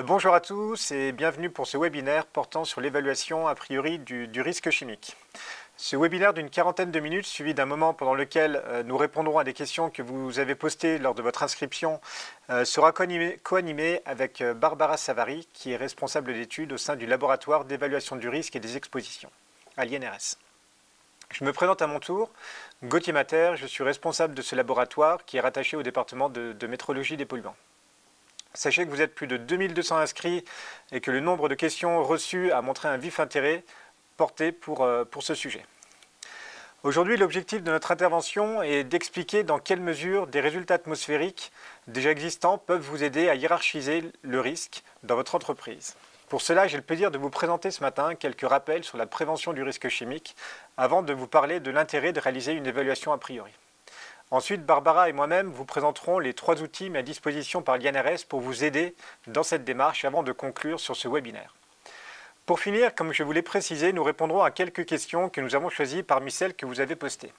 Bonjour à tous et bienvenue pour ce webinaire portant sur l'évaluation a priori du risque chimique. Ce webinaire d'une quarantaine de minutes suivi d'un moment pendant lequel nous répondrons à des questions que vous avez postées lors de votre inscription sera co-animé avec Barbara Savary qui est responsable d'études au sein du laboratoire d'évaluation du risque et des expositions à l'INRS. Je me présente à mon tour, Gauthier Mater, je suis responsable de ce laboratoire qui est rattaché au département de métrologie des polluants. Sachez que vous êtes plus de 2200 inscrits et que le nombre de questions reçues a montré un vif intérêt porté pour ce sujet. Aujourd'hui, l'objectif de notre intervention est d'expliquer dans quelle mesure des résultats atmosphériques déjà existants peuvent vous aider à hiérarchiser le risque dans votre entreprise. Pour cela, j'ai le plaisir de vous présenter ce matin quelques rappels sur la prévention du risque chimique avant de vous parler de l'intérêt de réaliser une évaluation a priori. Ensuite, Barbara et moi-même vous présenterons les 3 outils mis à disposition par l'INRS pour vous aider dans cette démarche avant de conclure sur ce webinaire. Pour finir, comme je vous l'ai précisé, nous répondrons à quelques questions que nous avons choisies parmi celles que vous avez postées.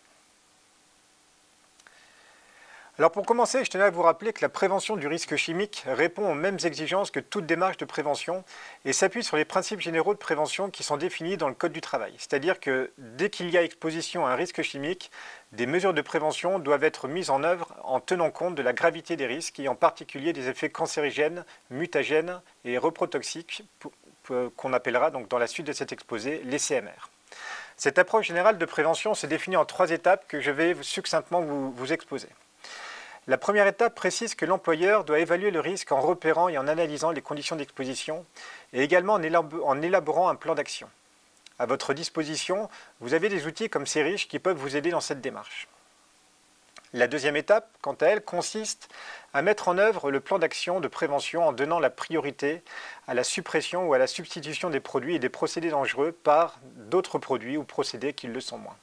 Alors pour commencer, je tenais à vous rappeler que la prévention du risque chimique répond aux mêmes exigences que toute démarche de prévention et s'appuie sur les principes généraux de prévention qui sont définis dans le Code du travail. C'est-à-dire que dès qu'il y a exposition à un risque chimique, des mesures de prévention doivent être mises en œuvre en tenant compte de la gravité des risques et en particulier des effets cancérigènes, mutagènes et reprotoxiques qu'on appellera donc dans la suite de cet exposé les CMR. Cette approche générale de prévention se définit en 3 étapes que je vais succinctement vous exposer. La première étape précise que l'employeur doit évaluer le risque en repérant et en analysant les conditions d'exposition et également en élaborant un plan d'action. À votre disposition, vous avez des outils comme CERICH qui peuvent vous aider dans cette démarche. La deuxième étape, quant à elle, consiste à mettre en œuvre le plan d'action de prévention en donnant la priorité à la suppression ou à la substitution des produits et des procédés dangereux par d'autres produits ou procédés qui le sont moins.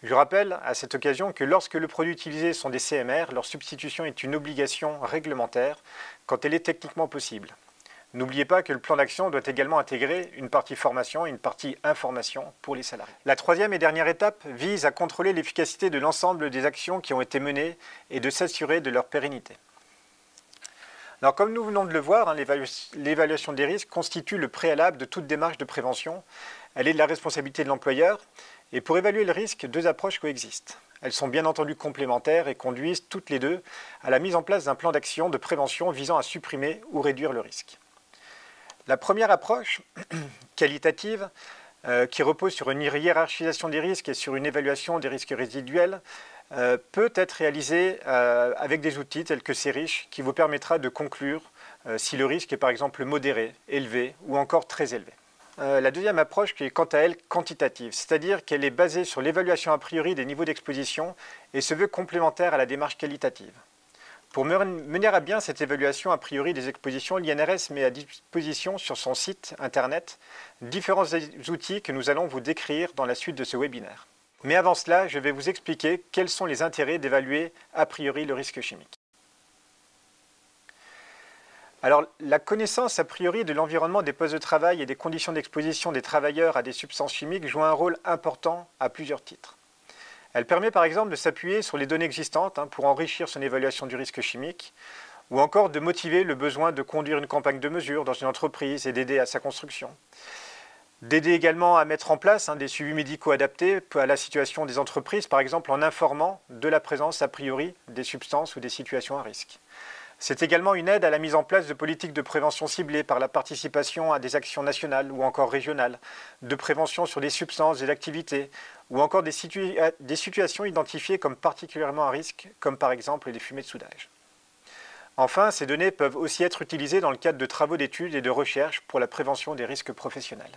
Je rappelle à cette occasion que lorsque le produit utilisé sont des CMR, leur substitution est une obligation réglementaire quand elle est techniquement possible. N'oubliez pas que le plan d'action doit également intégrer une partie formation et une partie information pour les salariés. La troisième et dernière étape vise à contrôler l'efficacité de l'ensemble des actions qui ont été menées et de s'assurer de leur pérennité. Alors, comme nous venons de le voir, l'évaluation des risques constitue le préalable de toute démarche de prévention. Elle est de la responsabilité de l'employeur. Et pour évaluer le risque, 2 approches coexistent. Elles sont bien entendu complémentaires et conduisent toutes les 2 à la mise en place d'un plan d'action de prévention visant à supprimer ou réduire le risque. La première approche, qualitative, qui repose sur une hiérarchisation des risques et sur une évaluation des risques résiduels, peut être réalisée avec des outils tels que CERICH qui vous permettra de conclure si le risque est par exemple modéré, élevé ou encore très élevé. La deuxième approche qui est quant à elle quantitative, c'est-à-dire qu'elle est basée sur l'évaluation a priori des niveaux d'exposition et se veut complémentaire à la démarche qualitative. Pour mener à bien cette évaluation a priori des expositions, l'INRS met à disposition sur son site internet différents outils que nous allons vous décrire dans la suite de ce webinaire. Mais avant cela, je vais vous expliquer quels sont les intérêts d'évaluer a priori le risque chimique. Alors, la connaissance a priori de l'environnement des postes de travail et des conditions d'exposition des travailleurs à des substances chimiques joue un rôle important à plusieurs titres. Elle permet par exemple de s'appuyer sur les données existantes pour enrichir son évaluation du risque chimique, ou encore de motiver le besoin de conduire une campagne de mesure dans une entreprise et d'aider à sa construction. D'aider également à mettre en place des suivis médicaux adaptés à la situation des entreprises, par exemple en informant de la présence a priori des substances ou des situations à risque. C'est également une aide à la mise en place de politiques de prévention ciblées par la participation à des actions nationales ou encore régionales, de prévention sur des substances et activités, ou encore des situations identifiées comme particulièrement à risque, comme par exemple les fumées de soudage. Enfin, ces données peuvent aussi être utilisées dans le cadre de travaux d'études et de recherche pour la prévention des risques professionnels.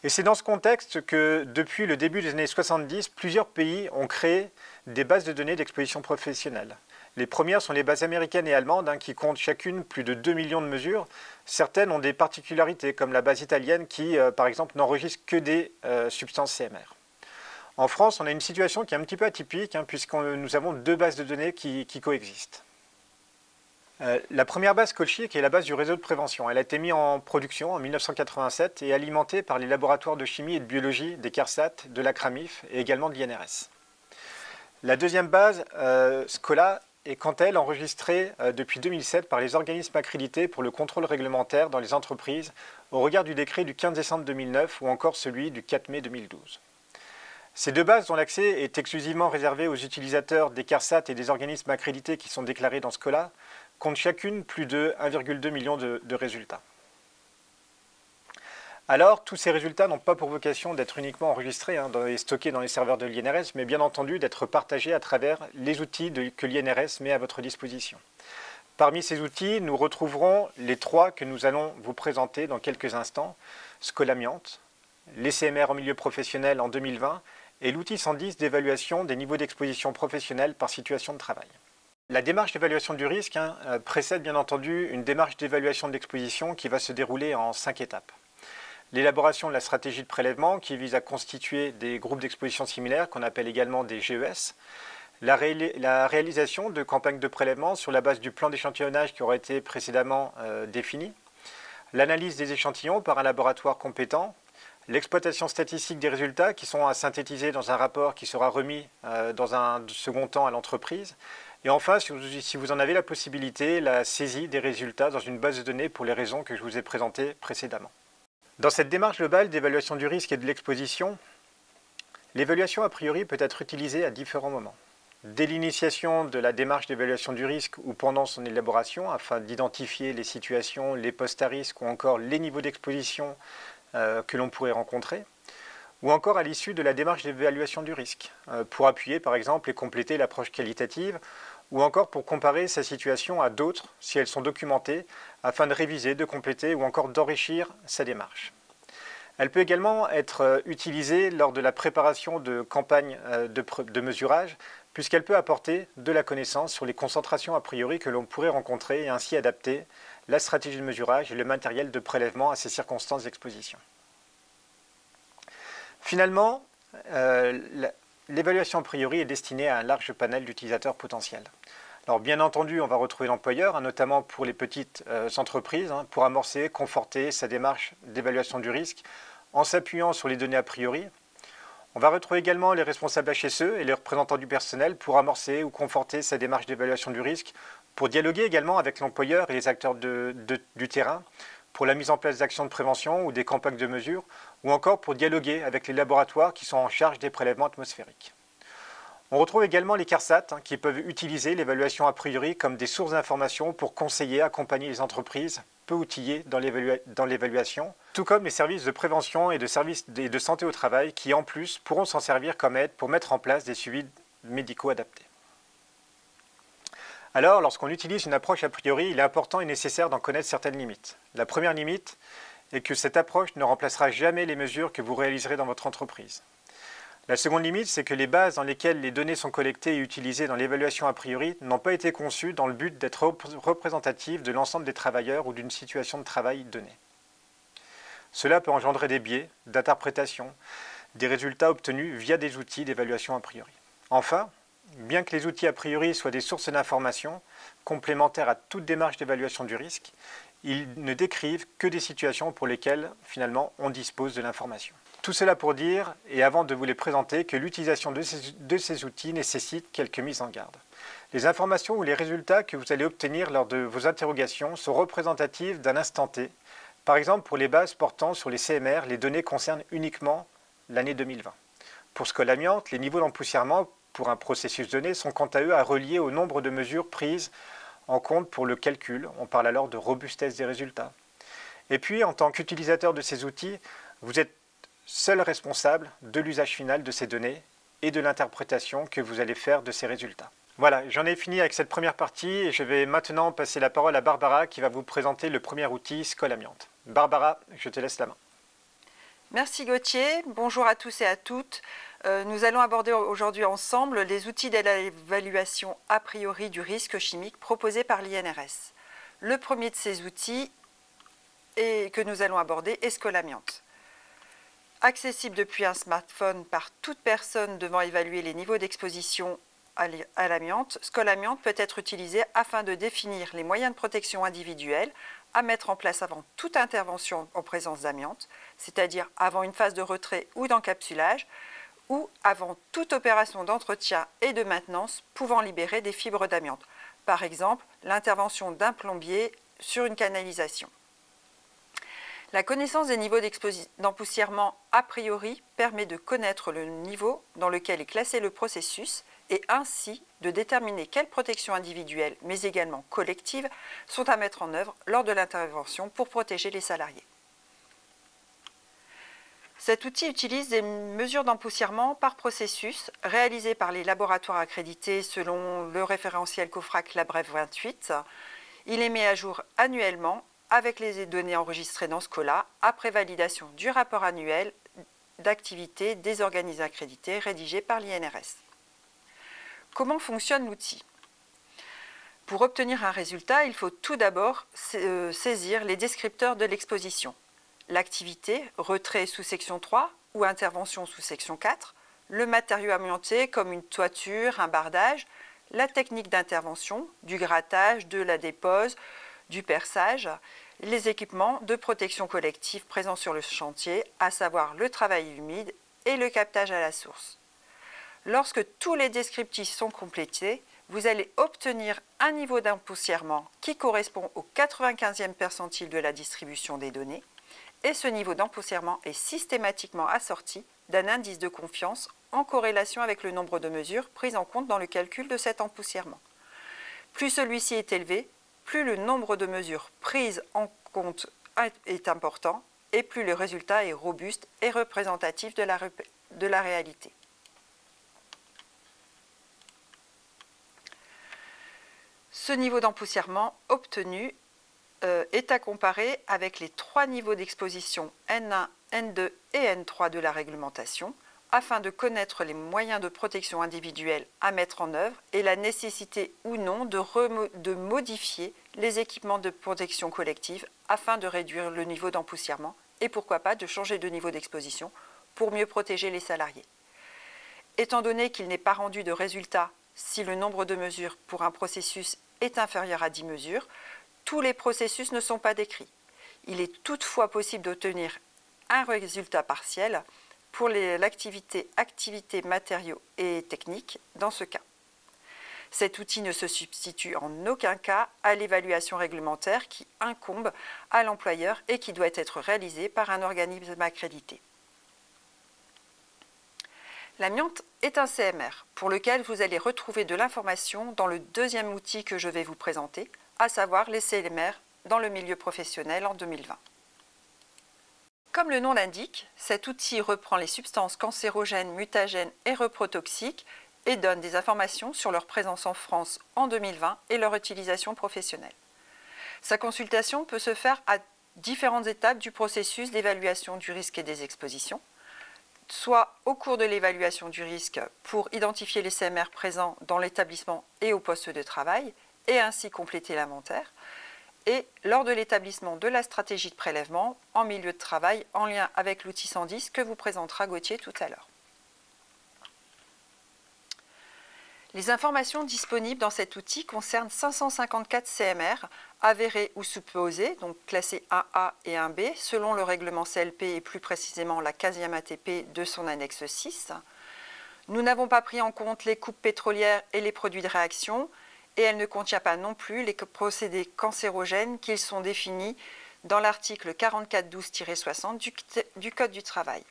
Et c'est dans ce contexte que, depuis le début des années 70, plusieurs pays ont créé des bases de données d'exposition professionnelle. Les premières sont les bases américaines et allemandes qui comptent chacune plus de 2 millions de mesures. Certaines ont des particularités, comme la base italienne qui, par exemple, n'enregistre que des substances CMR. En France, on a une situation qui est un petit peu atypique, puisque nous avons 2 bases de données qui coexistent. La première base Colchi, qui est la base du réseau de prévention, elle a été mise en production en 1987 et alimentée par les laboratoires de chimie et de biologie des CARSAT, de la CRAMIF et également de l'INRS. La deuxième base, SCOLA, est quant à elle enregistrée depuis 2007 par les organismes accrédités pour le contrôle réglementaire dans les entreprises au regard du décret du 15 décembre 2009 ou encore celui du 4 mai 2012. Ces deux bases dont l'accès est exclusivement réservé aux utilisateurs des CARSAT et des organismes accrédités qui sont déclarés dans ce cas-là comptent chacune plus de 1,2 million de résultats. Alors, tous ces résultats n'ont pas pour vocation d'être uniquement enregistrés et stockés dans les serveurs de l'INRS, mais bien entendu d'être partagés à travers les outils que l'INRS met à votre disposition. Parmi ces outils, nous retrouverons les trois que nous allons vous présenter dans quelques instants, Scolamiante, les CMR en milieu professionnel en 2020 et l'outil 110 d'évaluation des niveaux d'exposition professionnelle par situation de travail. La démarche d'évaluation du risque précède bien entendu une démarche d'évaluation de l'exposition qui va se dérouler en 5 étapes. L'élaboration de la stratégie de prélèvement qui vise à constituer des groupes d'exposition similaires qu'on appelle également des GES. La réalisation de campagnes de prélèvement sur la base du plan d'échantillonnage qui aura été précédemment défini. L'analyse des échantillons par un laboratoire compétent. L'exploitation statistique des résultats qui sont à synthétiser dans un rapport qui sera remis dans un second temps à l'entreprise. Et enfin, si vous en avez la possibilité, la saisie des résultats dans une base de données pour les raisons que je vous ai présentées précédemment. Dans cette démarche globale d'évaluation du risque et de l'exposition, l'évaluation a priori peut être utilisée à différents moments. Dès l'initiation de la démarche d'évaluation du risque ou pendant son élaboration, afin d'identifier les situations, les postes à risque ou encore les niveaux d'exposition que l'on pourrait rencontrer, ou encore à l'issue de la démarche d'évaluation du risque, pour appuyer par exemple et compléter l'approche qualitative, ou encore pour comparer sa situation à d'autres si elles sont documentées, afin de réviser, de compléter ou encore d'enrichir sa démarche. Elle peut également être utilisée lors de la préparation de campagnes de mesurage, puisqu'elle peut apporter de la connaissance sur les concentrations a priori que l'on pourrait rencontrer et ainsi adapter la stratégie de mesurage et le matériel de prélèvement à ces circonstances d'exposition. Finalement, l'évaluation a priori est destinée à un large panel d'utilisateurs potentiels. Alors bien entendu, on va retrouver l'employeur, notamment pour les petites entreprises, pour amorcer, conforter sa démarche d'évaluation du risque en s'appuyant sur les données a priori. On va retrouver également les responsables HSE et les représentants du personnel pour amorcer ou conforter sa démarche d'évaluation du risque, pour dialoguer également avec l'employeur et les acteurs du terrain, pour la mise en place d'actions de prévention ou des campagnes de mesure, ou encore pour dialoguer avec les laboratoires qui sont en charge des prélèvements atmosphériques. On retrouve également les CARSAT qui peuvent utiliser l'évaluation a priori comme des sources d'informations pour conseiller, accompagner les entreprises peu outillées dans l'évaluation, tout comme les services de prévention et de santé au travail qui en plus pourront s'en servir comme aide pour mettre en place des suivis médicaux adaptés. Alors, lorsqu'on utilise une approche a priori, il est important et nécessaire d'en connaître certaines limites. La première limite est que cette approche ne remplacera jamais les mesures que vous réaliserez dans votre entreprise. La seconde limite, c'est que les bases dans lesquelles les données sont collectées et utilisées dans l'évaluation a priori n'ont pas été conçues dans le but d'être représentatives de l'ensemble des travailleurs ou d'une situation de travail donnée. Cela peut engendrer des biais d'interprétation des résultats obtenus via des outils d'évaluation a priori. Enfin, bien que les outils a priori soient des sources d'information complémentaires à toute démarche d'évaluation du risque, ils ne décrivent que des situations pour lesquelles, finalement, on dispose de l'information. Tout cela pour dire, et avant de vous les présenter, que l'utilisation de ces outils nécessite quelques mises en garde. Les informations ou les résultats que vous allez obtenir lors de vos interrogations sont représentatifs d'un instant T. Par exemple, pour les bases portant sur les CMR, les données concernent uniquement l'année 2020. Pour Scolamiante, les niveaux d'empoussièrement pour un processus donné sont quant à eux à relier au nombre de mesures prises en compte pour le calcul. On parle alors de robustesse des résultats. Et puis, en tant qu'utilisateur de ces outils, vous êtes seul responsable de l'usage final de ces données et de l'interprétation que vous allez faire de ces résultats. Voilà, j'en ai fini avec cette première partie et je vais maintenant passer la parole à Barbara qui va vous présenter le premier outil Scolamiante. Barbara, je te laisse la main. Merci Gauthier, bonjour à tous et à toutes. Nous allons aborder aujourd'hui ensemble les outils d'évaluation a priori du risque chimique proposés par l'INRS. Le premier de ces outils que nous allons aborder est Scolamiante. Accessible depuis un smartphone par toute personne devant évaluer les niveaux d'exposition à l'amiante, Scolamiante peut être utilisé afin de définir les moyens de protection individuels à mettre en place avant toute intervention en présence d'amiante, c'est-à-dire avant une phase de retrait ou d'encapsulage, ou avant toute opération d'entretien et de maintenance pouvant libérer des fibres d'amiante. par exemple l'intervention d'un plombier sur une canalisation. La connaissance des niveaux d'empoussièrement a priori permet de connaître le niveau dans lequel est classé le processus et ainsi de déterminer quelles protections individuelles, mais également collectives, sont à mettre en œuvre lors de l'intervention pour protéger les salariés. Cet outil utilise des mesures d'empoussièrement par processus réalisées par les laboratoires accrédités selon le référentiel COFRAC LabREF 28. Il est mis à jour annuellement avec les données enregistrées dans SCOLA après validation du rapport annuel d'activité des organismes accrédités rédigé par l'INRS. Comment fonctionne l'outil? Pour obtenir un résultat, il faut tout d'abord saisir les descripteurs de l'exposition. L'activité, retrait sous section 3 ou intervention sous section 4, le matériau amianté comme une toiture, un bardage, la technique d'intervention, du grattage, de la dépose, du perçage, les équipements de protection collective présents sur le chantier, à savoir le travail humide et le captage à la source. Lorsque tous les descriptifs sont complétés, vous allez obtenir un niveau d'empoussièrement qui correspond au 95e percentile de la distribution des données, et ce niveau d'empoussièrement est systématiquement assorti d'un indice de confiance en corrélation avec le nombre de mesures prises en compte dans le calcul de cet empoussièrement. Plus celui-ci est élevé, plus le nombre de mesures prises en compte est important et plus le résultat est robuste et représentatif de la réalité. Ce niveau d'empoussièrement obtenu est à comparer avec les 3 niveaux d'exposition N1, N2 et N3 de la réglementation afin de connaître les moyens de protection individuelle à mettre en œuvre et la nécessité ou non de modifier les équipements de protection collective afin de réduire le niveau d'empoussièrement et pourquoi pas de changer de niveau d'exposition pour mieux protéger les salariés. Étant donné qu'il n'est pas rendu de résultat si le nombre de mesures pour un processus est inférieur à 10 mesures, tous les processus ne sont pas décrits. Il est toutefois possible d'obtenir un résultat partiel pour l'activité, matériaux et techniques dans ce cas. Cet outil ne se substitue en aucun cas à l'évaluation réglementaire qui incombe à l'employeur et qui doit être réalisée par un organisme accrédité. L'amiante est un CMR pour lequel vous allez retrouver de l'information dans le deuxième outil que je vais vous présenter, à savoir les CMR dans le milieu professionnel en 2020. Comme le nom l'indique, cet outil reprend les substances cancérogènes, mutagènes et reprotoxiques et donne des informations sur leur présence en France en 2020 et leur utilisation professionnelle. Sa consultation peut se faire à différentes étapes du processus d'évaluation du risque et des expositions, soit au cours de l'évaluation du risque pour identifier les CMR présents dans l'établissement et au poste de travail et ainsi compléter l'inventaire, et lors de l'établissement de la stratégie de prélèvement en milieu de travail en lien avec l'outil 110 que vous présentera Gauthier tout à l'heure. Les informations disponibles dans cet outil concernent 554 CMR avérés ou supposés, donc classés 1A et 1B, selon le règlement CLP et plus précisément la 15e ATP de son annexe 6. Nous n'avons pas pris en compte les coupes pétrolières et les produits de réaction, et elle ne contient pas non plus les procédés cancérogènes qui sont définis dans l'article 4412-60 du Code du travail.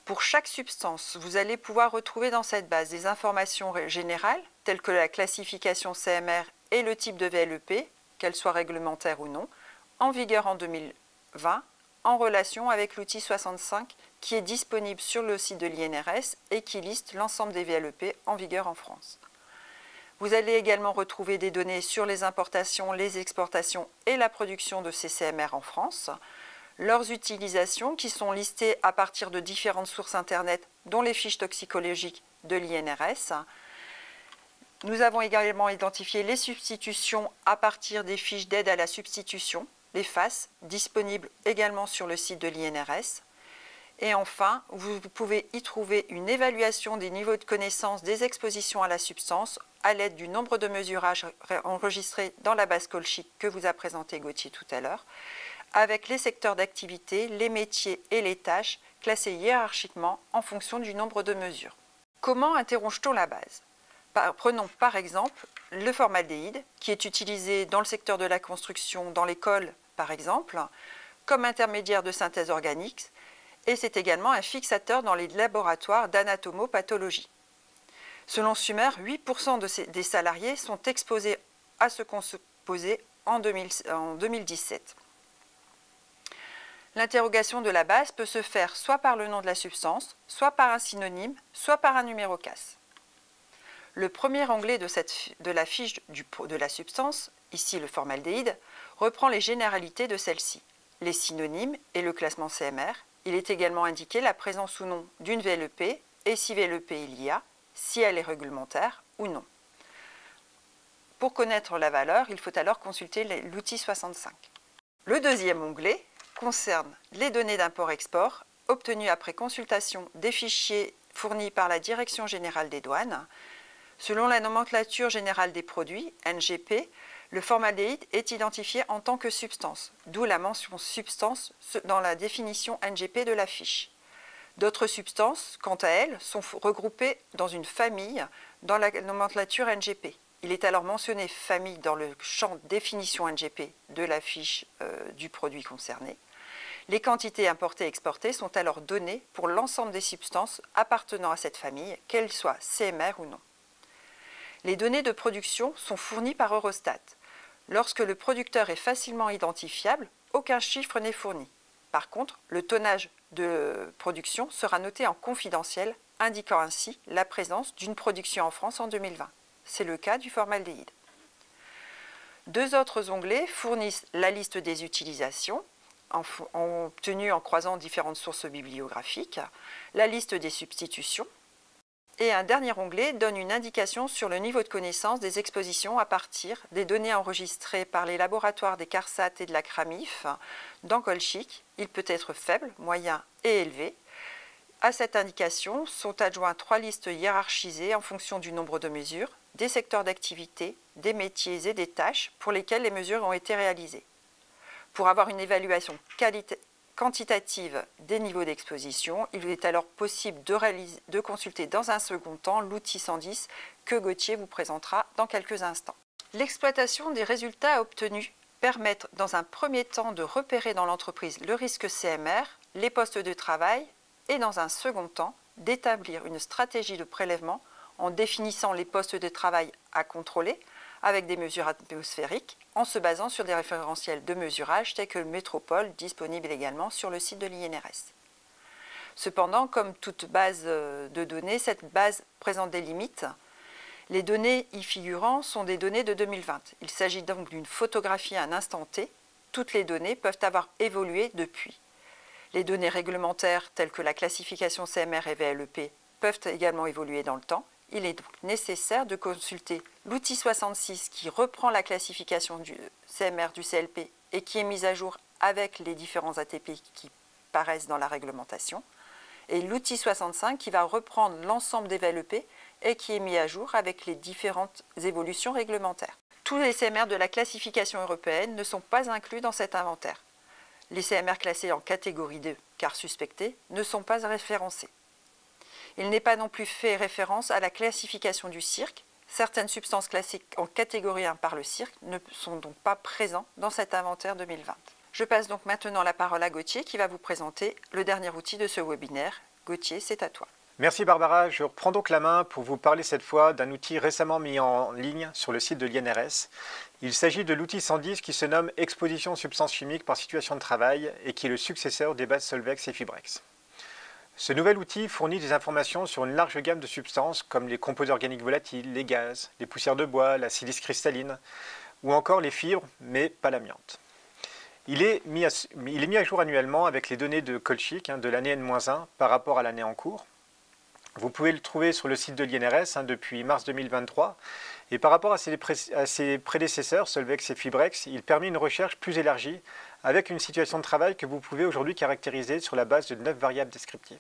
Pour chaque substance, vous allez pouvoir retrouver dans cette base des informations générales, telles que la classification CMR et le type de VLEP, qu'elle soit réglementaire ou non, en vigueur en 2020, en relation avec l'outil 65 qui est disponible sur le site de l'INRS et qui liste l'ensemble des VLEP en vigueur en France. Vous allez également retrouver des données sur les importations, les exportations et la production de ces CMR en France, leurs utilisations qui sont listées à partir de différentes sources Internet, dont les fiches toxicologiques de l'INRS. Nous avons également identifié les substitutions à partir des fiches d'aide à la substitution, les FAS, disponibles également sur le site de l'INRS. Et enfin, vous pouvez y trouver une évaluation des niveaux de connaissance des expositions à la substance à l'aide du nombre de mesurages enregistrés dans la base Colchic que vous a présenté Gauthier tout à l'heure, avec les secteurs d'activité, les métiers et les tâches classés hiérarchiquement en fonction du nombre de mesures. Comment interroge-t-on la base? Prenons par exemple le formaldéhyde qui est utilisé dans le secteur de la construction, dans l'école par exemple, comme intermédiaire de synthèse organique et c'est également un fixateur dans les laboratoires d'anatomopathologie. Selon Sumer, 8% des salariés sont exposés à ce composé en 2017. L'interrogation de la base peut se faire soit par le nom de la substance, soit par un synonyme, soit par un numéro CAS. Le premier onglet de la fiche de la substance, ici le formaldéhyde, reprend les généralités de celle-ci, les synonymes et le classement CMR. Il est également indiqué la présence ou non d'une VLEP et si VLEP il y a, si elle est réglementaire ou non. Pour connaître la valeur, il faut alors consulter l'outil 65. Le deuxième onglet concerne les données d'import-export obtenues après consultation des fichiers fournis par la Direction générale des douanes. Selon la nomenclature générale des produits, NGP, le formaldéhyde est identifié en tant que substance, d'où la mention substance dans la définition NGP de la fiche. D'autres substances, quant à elles, sont regroupées dans une famille dans la nomenclature NGP. Il est alors mentionné famille dans le champ définition NGP de la fiche du produit concerné. Les quantités importées et exportées sont alors données pour l'ensemble des substances appartenant à cette famille, qu'elles soient CMR ou non. Les données de production sont fournies par Eurostat. Lorsque le producteur est facilement identifiable, aucun chiffre n'est fourni. Par contre, le tonnage de production sera noté en confidentiel, indiquant ainsi la présence d'une production en France en 2020. C'est le cas du formaldéhyde. Deux autres onglets fournissent la liste des utilisations, obtenues en croisant différentes sources bibliographiques, la liste des substitutions, et un dernier onglet donne une indication sur le niveau de connaissance des expositions à partir des données enregistrées par les laboratoires des CARSAT et de la CRAMIF dans Colchic. Il peut être faible, moyen et élevé. À cette indication sont adjoints 3 listes hiérarchisées en fonction du nombre de mesures, des secteurs d'activité, des métiers et des tâches pour lesquels les mesures ont été réalisées. Pour avoir une évaluation quantitative des niveaux d'exposition, il est alors possible de consulter dans un second temps l'outil 110 que Gauthier vous présentera dans quelques instants. L'exploitation des résultats obtenus permet dans un premier temps de repérer dans l'entreprise le risque CMR, les postes de travail et dans un second temps d'établir une stratégie de prélèvement en définissant les postes de travail à contrôler avec des mesures atmosphériques en se basant sur des référentiels de mesurage tels que le Métropole, disponible également sur le site de l'INRS. Cependant, comme toute base de données, cette base présente des limites. Les données y figurant sont des données de 2020. Il s'agit donc d'une photographie à un instant T. Toutes les données peuvent avoir évolué depuis. Les données réglementaires telles que la classification CMR et VLEP peuvent également évoluer dans le temps. Il est donc nécessaire de consulter l'outil 66 qui reprend la classification du CMR du CLP et qui est mise à jour avec les différents ATP qui paraissent dans la réglementation, et l'outil 65 qui va reprendre l'ensemble des VLEP et qui est mis à jour avec les différentes évolutions réglementaires. Tous les CMR de la classification européenne ne sont pas inclus dans cet inventaire. Les CMR classés en catégorie 2, car suspectés, ne sont pas référencés. Il n'est pas non plus fait référence à la classification du cirque. Certaines substances classées en catégorie 1 par le cirque ne sont donc pas présentes dans cet inventaire 2020. Je passe donc maintenant la parole à Gauthier qui va vous présenter le dernier outil de ce webinaire. Gauthier, c'est à toi. Merci Barbara. Je reprends donc la main pour vous parler cette fois d'un outil récemment mis en ligne sur le site de l'INRS. Il s'agit de l'outil 110 qui se nomme Exposition aux substances chimiques par situation de travail et qui est le successeur des bases Solvex et Fibrex. Ce nouvel outil fournit des informations sur une large gamme de substances comme les composés organiques volatiles, les gaz, les poussières de bois, la silice cristalline ou encore les fibres, mais pas l'amiante. Il est mis à jour annuellement avec les données de Colchic de l'année N-1 par rapport à l'année en cours. Vous pouvez le trouver sur le site de l'INRS depuis mars 2023 et par rapport à ses prédécesseurs, Solvex et Fibrex, il permet une recherche plus élargie avec une situation de travail que vous pouvez aujourd'hui caractériser sur la base de 9 variables descriptives.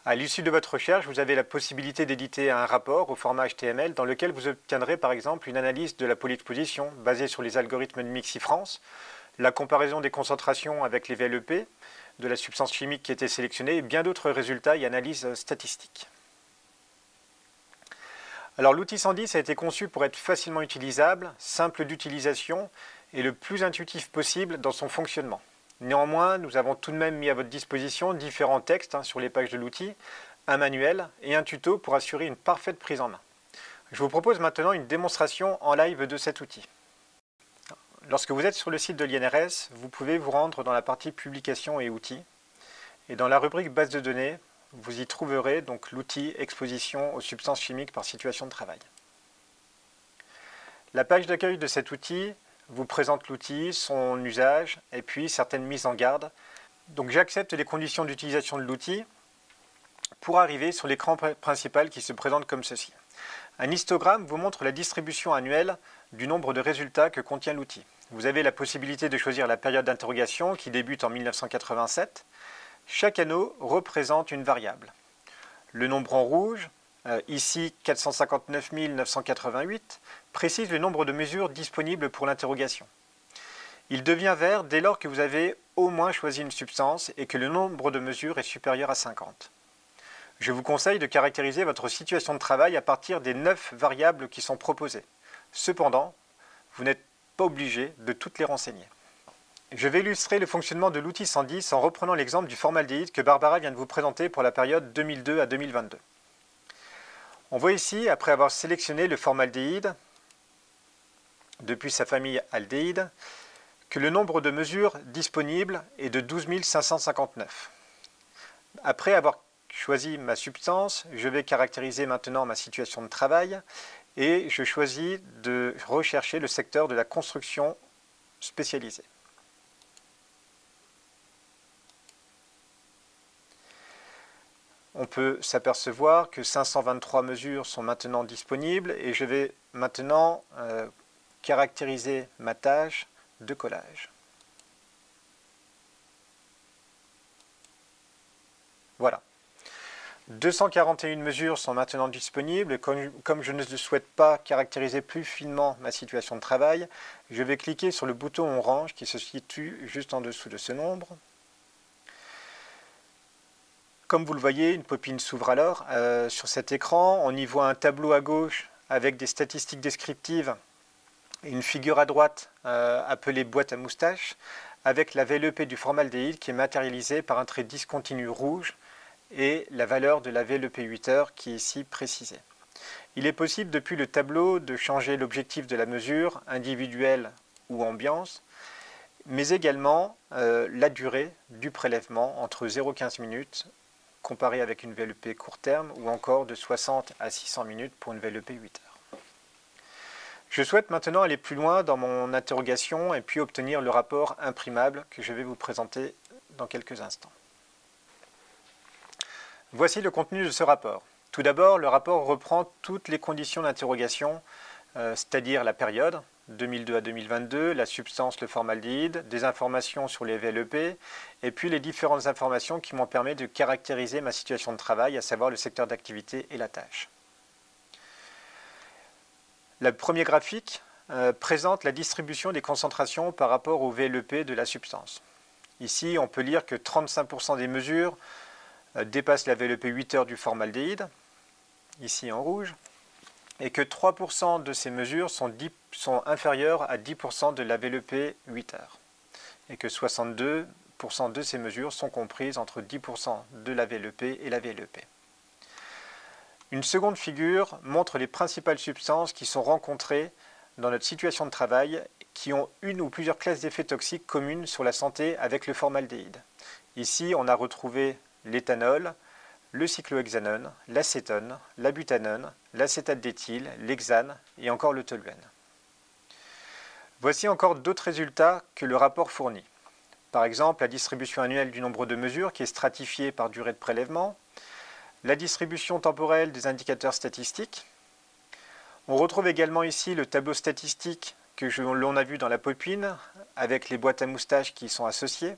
À l'issue de votre recherche, vous avez la possibilité d'éditer un rapport au format HTML dans lequel vous obtiendrez par exemple une analyse de la polyexposition basée sur les algorithmes de Mixi-France, la comparaison des concentrations avec les VLEP, de la substance chimique qui était sélectionnée et bien d'autres résultats et analyses statistiques. Alors l'outil 110 a été conçu pour être facilement utilisable, simple d'utilisation et le plus intuitif possible dans son fonctionnement. Néanmoins, nous avons tout de même mis à votre disposition différents textes sur les pages de l'outil, un manuel et un tuto pour assurer une parfaite prise en main. Je vous propose maintenant une démonstration en live de cet outil. Lorsque vous êtes sur le site de l'INRS, vous pouvez vous rendre dans la partie Publications et outils. Et dans la rubrique Base de données, vous y trouverez donc l'outil Exposition aux substances chimiques par situation de travail. La page d'accueil de cet outil vous présente l'outil, son usage et puis certaines mises en garde. Donc j'accepte les conditions d'utilisation de l'outil pour arriver sur l'écran principal qui se présente comme ceci. Un histogramme vous montre la distribution annuelle du nombre de résultats que contient l'outil. Vous avez la possibilité de choisir la période d'interrogation qui débute en 1987. Chaque anneau représente une variable. Le nombre en rouge, ici 459 988, précise le nombre de mesures disponibles pour l'interrogation. Il devient vert dès lors que vous avez au moins choisi une substance et que le nombre de mesures est supérieur à 50. Je vous conseille de caractériser votre situation de travail à partir des 9 variables qui sont proposées. Cependant, vous n'êtes pas obligé de toutes les renseigner. Je vais illustrer le fonctionnement de l'outil 110 en reprenant l'exemple du formaldéhyde que Barbara vient de vous présenter pour la période 2002 à 2022. On voit ici, après avoir sélectionné le formaldéhyde depuis sa famille aldéhyde, que le nombre de mesures disponibles est de 12 559. Après avoir choisi ma substance, je vais caractériser maintenant ma situation de travail et je choisis de rechercher le secteur de la construction spécialisée. On peut s'apercevoir que 523 mesures sont maintenant disponibles et je vais maintenant caractériser ma tâche de collage. Voilà. 241 mesures sont maintenant disponibles et comme je ne souhaite pas caractériser plus finement ma situation de travail, je vais cliquer sur le bouton orange qui se situe juste en dessous de ce nombre. Comme vous le voyez, une pop-in s'ouvre alors sur cet écran. On y voit un tableau à gauche avec des statistiques descriptives et une figure à droite appelée boîte à moustache avec la VLEP du formaldéhyde qui est matérialisée par un trait discontinu rouge et la valeur de la VLEP 8 heures qui est ici précisée. Il est possible depuis le tableau de changer l'objectif de la mesure, individuelle ou ambiance, mais également la durée du prélèvement entre 0,15 minutes comparé avec une VLEP court terme ou encore de 60 à 600 minutes pour une VLEP 8 heures. Je souhaite maintenant aller plus loin dans mon interrogation et puis obtenir le rapport imprimable que je vais vous présenter dans quelques instants. Voici le contenu de ce rapport. Tout d'abord, le rapport reprend toutes les conditions d'interrogation, c'est-à-dire la période, 2002 à 2022, la substance, le formaldéhyde, des informations sur les VLEP, et puis les différentes informations qui m'ont permis de caractériser ma situation de travail, à savoir le secteur d'activité et la tâche. Le premier graphique présente la distribution des concentrations par rapport au VLEP de la substance. Ici, on peut lire que 35% des mesures dépassent la VLEP 8 heures du formaldéhyde, ici en rouge, et que 3% de ces mesures sont inférieures à 10% de la VLEP 8 heures, et que 62% de ces mesures sont comprises entre 10% de la VLEP et la VLEP. Une seconde figure montre les principales substances qui sont rencontrées dans notre situation de travail qui ont une ou plusieurs classes d'effets toxiques communes sur la santé avec le formaldéhyde. Ici, on a retrouvé l'éthanol, le cyclohexanone, l'acétone, la butanone, l'acétate d'éthyle, l'hexane et encore le toluène. Voici encore d'autres résultats que le rapport fournit. Par exemple, la distribution annuelle du nombre de mesures qui est stratifiée par durée de prélèvement, la distribution temporelle des indicateurs statistiques. On retrouve également ici le tableau statistique que l'on a vu dans la pop-in avec les boîtes à moustaches qui y sont associées.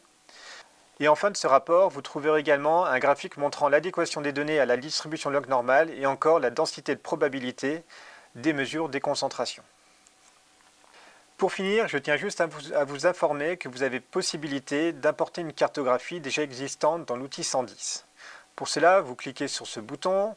Et en fin de ce rapport, vous trouverez également un graphique montrant l'adéquation des données à la distribution log normale et encore la densité de probabilité des mesures des concentrations. Pour finir, je tiens juste à vous informer que vous avez possibilité d'importer une cartographie déjà existante dans l'outil 110. Pour cela, vous cliquez sur ce bouton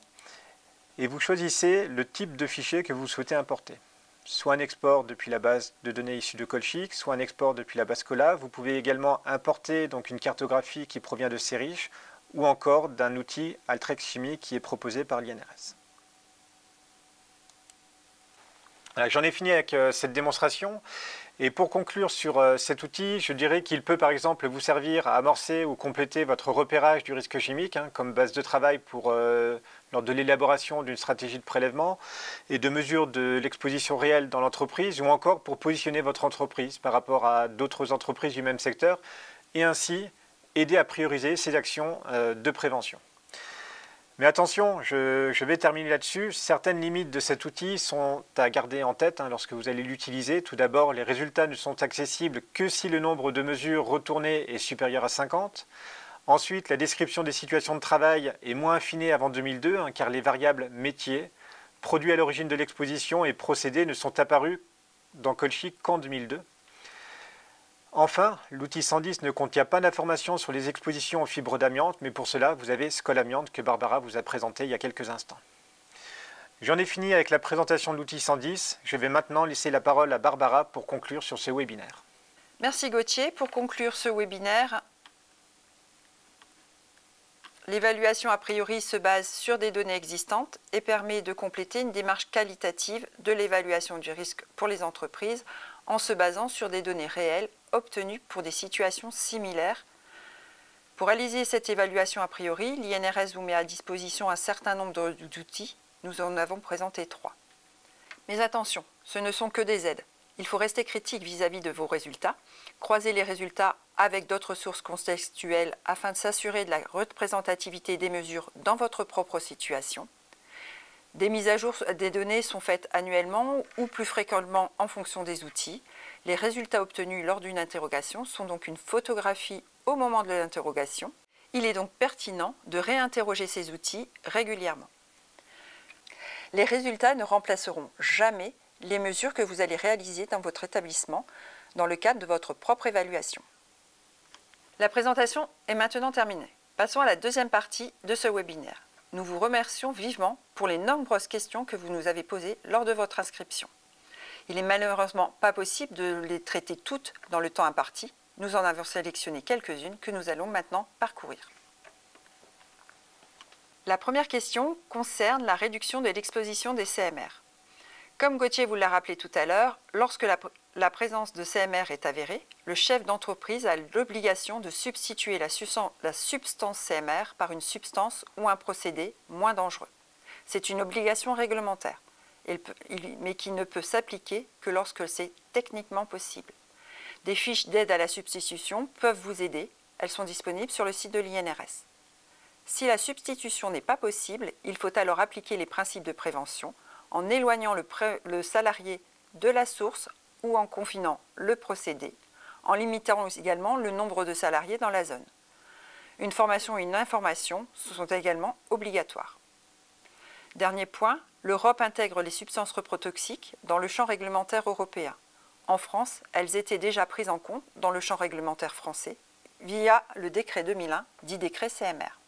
et vous choisissez le type de fichier que vous souhaitez importer. Soit un export depuis la base de données issue de Colchic, soit un export depuis la base Cola. Vous pouvez également importer donc une cartographie qui provient de Serish ou encore d'un outil Altrex Chimie qui est proposé par l'INRS. J'en ai fini avec cette démonstration. Et pour conclure sur cet outil, je dirais qu'il peut par exemple vous servir à amorcer ou compléter votre repérage du risque chimique, comme base de travail lors de l'élaboration d'une stratégie de prélèvement et de mesure de l'exposition réelle dans l'entreprise, ou encore pour positionner votre entreprise par rapport à d'autres entreprises du même secteur et ainsi aider à prioriser ces actions de prévention. Mais attention, je vais terminer là-dessus. Certaines limites de cet outil sont à garder en tête lorsque vous allez l'utiliser. Tout d'abord, les résultats ne sont accessibles que si le nombre de mesures retournées est supérieur à 50. Ensuite, la description des situations de travail est moins affinée avant 2002, car les variables métiers, produits à l'origine de l'exposition et procédés ne sont apparus dans Colchic qu'en 2002. Enfin, l'outil 110 ne contient pas d'informations sur les expositions aux fibres d'amiante, mais pour cela, vous avez Scolamiante que Barbara vous a présenté il y a quelques instants. J'en ai fini avec la présentation de l'outil 110. Je vais maintenant laisser la parole à Barbara pour conclure sur ce webinaire. Merci Gauthier. Pour conclure ce webinaire, l'évaluation a priori se base sur des données existantes et permet de compléter une démarche qualitative de l'évaluation du risque pour les entreprises en se basant sur des données réelles obtenues pour des situations similaires. Pour réaliser cette évaluation a priori, l'INRS vous met à disposition un certain nombre d'outils. Nous en avons présenté 3. Mais attention, ce ne sont que des aides. Il faut rester critique vis-à-vis de vos résultats, croiser les résultats avec d'autres sources contextuelles afin de s'assurer de la représentativité des mesures dans votre propre situation. Des mises à jour des données sont faites annuellement ou plus fréquemment en fonction des outils. Les résultats obtenus lors d'une interrogation sont donc une photographie au moment de l'interrogation. Il est donc pertinent de réinterroger ces outils régulièrement. Les résultats ne remplaceront jamais les mesures que vous allez réaliser dans votre établissement dans le cadre de votre propre évaluation. La présentation est maintenant terminée. Passons à la deuxième partie de ce webinaire. Nous vous remercions vivement pour les nombreuses questions que vous nous avez posées lors de votre inscription. Il n'est malheureusement pas possible de les traiter toutes dans le temps imparti. Nous en avons sélectionné quelques-unes que nous allons maintenant parcourir. La première question concerne la réduction de l'exposition des CMR. Comme Gauthier vous l'a rappelé tout à l'heure, lorsque la présence de CMR est avérée, le chef d'entreprise a l'obligation de substituer la substance CMR par une substance ou un procédé moins dangereux. C'est une obligation réglementaire, mais qui ne peut s'appliquer que lorsque c'est techniquement possible. Des fiches d'aide à la substitution peuvent vous aider. Elles sont disponibles sur le site de l'INRS. Si la substitution n'est pas possible, il faut alors appliquer les principes de prévention en éloignant le salarié de la source ou en confinant le procédé, en limitant également le nombre de salariés dans la zone. Une formation et une information sont également obligatoires. Dernier point, l'Europe intègre les substances reprotoxiques dans le champ réglementaire européen. En France, elles étaient déjà prises en compte dans le champ réglementaire français via le décret 2001, dit décret CMR.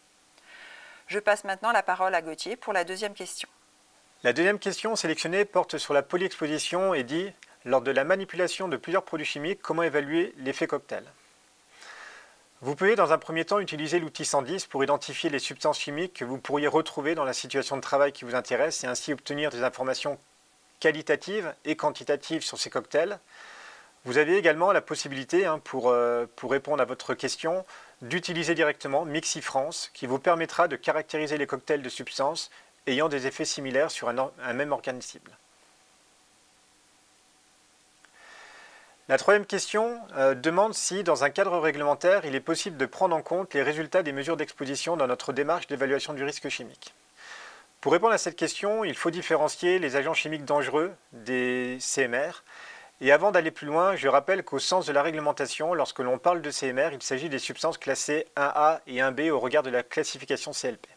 Je passe maintenant la parole à Gauthier pour la deuxième question. La deuxième question sélectionnée porte sur la polyexposition et dit « Lors de la manipulation de plusieurs produits chimiques, comment évaluer l'effet cocktail ?» Vous pouvez dans un premier temps utiliser l'outil 110 pour identifier les substances chimiques que vous pourriez retrouver dans la situation de travail qui vous intéresse et ainsi obtenir des informations qualitatives et quantitatives sur ces cocktails. Vous avez également la possibilité, pour répondre à votre question, d'utiliser directement Mixifrance qui vous permettra de caractériser les cocktails de substances ayant des effets similaires sur un même organe cible. La troisième question demande si, dans un cadre réglementaire, il est possible de prendre en compte les résultats des mesures d'exposition dans notre démarche d'évaluation du risque chimique. Pour répondre à cette question, il faut différencier les agents chimiques dangereux des CMR. Et avant d'aller plus loin, je rappelle qu'au sens de la réglementation, lorsque l'on parle de CMR, il s'agit des substances classées 1A et 1B au regard de la classification CLP.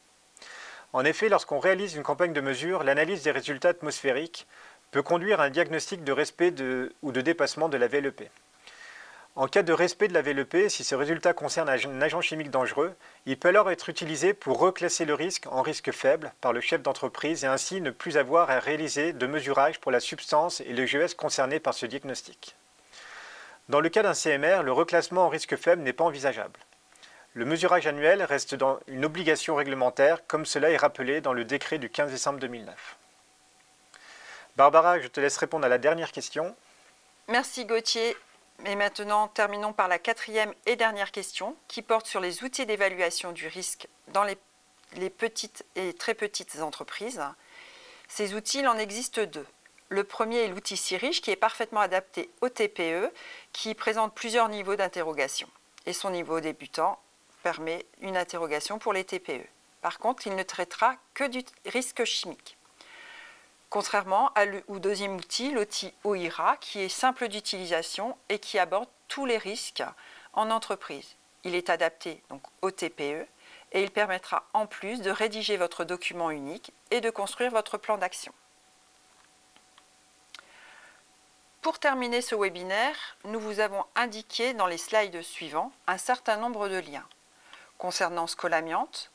En effet, lorsqu'on réalise une campagne de mesure, l'analyse des résultats atmosphériques peut conduire à un diagnostic de respect ou de dépassement de la VLEP. En cas de respect de la VLEP, si ce résultat concerne un agent chimique dangereux, il peut alors être utilisé pour reclasser le risque en risque faible par le chef d'entreprise et ainsi ne plus avoir à réaliser de mesurage pour la substance et le GES concernés par ce diagnostic. Dans le cas d'un CMR, le reclassement en risque faible n'est pas envisageable. Le mesurage annuel reste dans une obligation réglementaire, comme cela est rappelé dans le décret du 15 décembre 2009. Barbara, je te laisse répondre à la dernière question. Merci Gauthier. Et maintenant, terminons par la quatrième et dernière question qui porte sur les outils d'évaluation du risque dans les petites et très petites entreprises. Ces outils, il en existe deux. Le premier est l'outil CIRIGE qui est parfaitement adapté au TPE, qui présente plusieurs niveaux d'interrogation. Et son niveau débutant permet une interrogation pour les TPE. Par contre, il ne traitera que du risque chimique. Contrairement au deuxième outil, l'outil OIRA, qui est simple d'utilisation et qui aborde tous les risques en entreprise. Il est adapté donc au TPE et il permettra en plus de rédiger votre document unique et de construire votre plan d'action. Pour terminer ce webinaire, nous vous avons indiqué dans les slides suivants un certain nombre de liens concernant Scolamiante,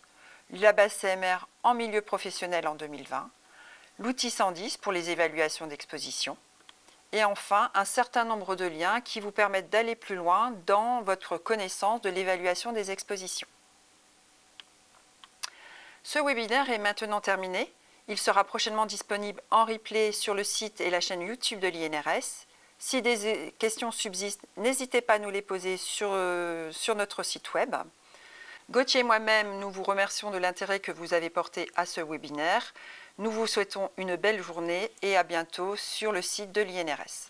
la base CMR en milieu professionnel en 2020, l'outil 110 pour les évaluations d'exposition, et enfin un certain nombre de liens qui vous permettent d'aller plus loin dans votre connaissance de l'évaluation des expositions. Ce webinaire est maintenant terminé. Il sera prochainement disponible en replay sur le site et la chaîne YouTube de l'INRS. Si des questions subsistent, n'hésitez pas à nous les poser sur notre site web. Gauthier et moi-même, nous vous remercions de l'intérêt que vous avez porté à ce webinaire. Nous vous souhaitons une belle journée et à bientôt sur le site de l'INRS.